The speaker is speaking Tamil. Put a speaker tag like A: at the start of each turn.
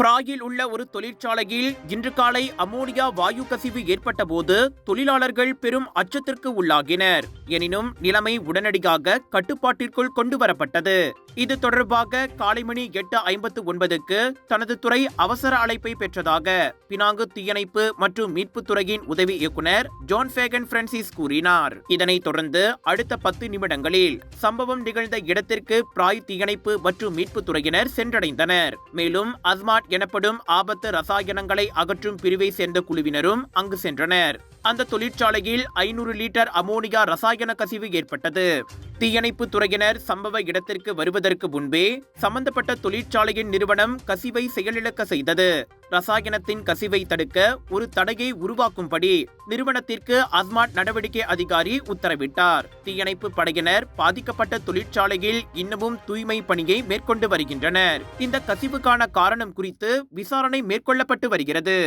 A: பிராகில் உள்ள ஒரு தொழிற்சாலையில் இன்று காலை அமோனியா வாயு கசிவு ஏற்பட்டபோது தொழிலாளர்கள் பெரும் அச்சத்திற்கு உள்ளாகினர். எனினும் நிலைமை உடனடியாக கட்டுப்பாட்டிற்குள் கொண்டுவரப்பட்டது. இது தொடர்பாக காலை மணி 8:59க்கு தனது துறை அவசர அழைப்பை பெற்றதாக பினாங்கு தீயணைப்பு மற்றும் மீட்புத் துறையின் உதவி இயக்குனர் ஜான் ஃபேகன் பிரான்சிஸ் கூறினார். இதனைத் தொடர்ந்து அடுத்த 10 நிமிடங்களில் சம்பவம் நிகழ்ந்த இடத்திற்கு பிராய் தீயணைப்பு மற்றும் மீட்புத் துறையினர் சென்றடைந்தனர். மேலும் அஸ்மாட் எனப்படும் ஆபத்து ரசாயனங்களை அகற்றும் பிரிவை சேர்ந்த குழுவினரும் அங்கு சென்றனர். அந்த தொழிற்சாலையில் 500 லிட்டர் அமோனியா ரசாயன கசிவு ஏற்பட்டது. தீயணைப்பு துறையினர் சம்பவ இடத்திற்கு வருவதற்கு முன்பே சம்பந்தப்பட்ட தொழிற்சாலையின் நிறுவனம் கசிவை செயலிழக்க செய்தது. ரசாயனத்தின் கசிவை தடுக்க ஒரு தடையை உருவாக்கும்படி நிறுவனத்திற்கு அஸ்மாட் நடவடிக்கை அதிகாரி உத்தரவிட்டார். தீயணைப்பு படையினர் பாதிக்கப்பட்ட தொழிற்சாலையில் இன்னமும் தூய்மை பணியை மேற்கொண்டு வருகின்றனர். இந்த கசிவுக்கான காரணம் குறித்து விசாரணை மேற்கொள்ளப்பட்டு வருகிறது.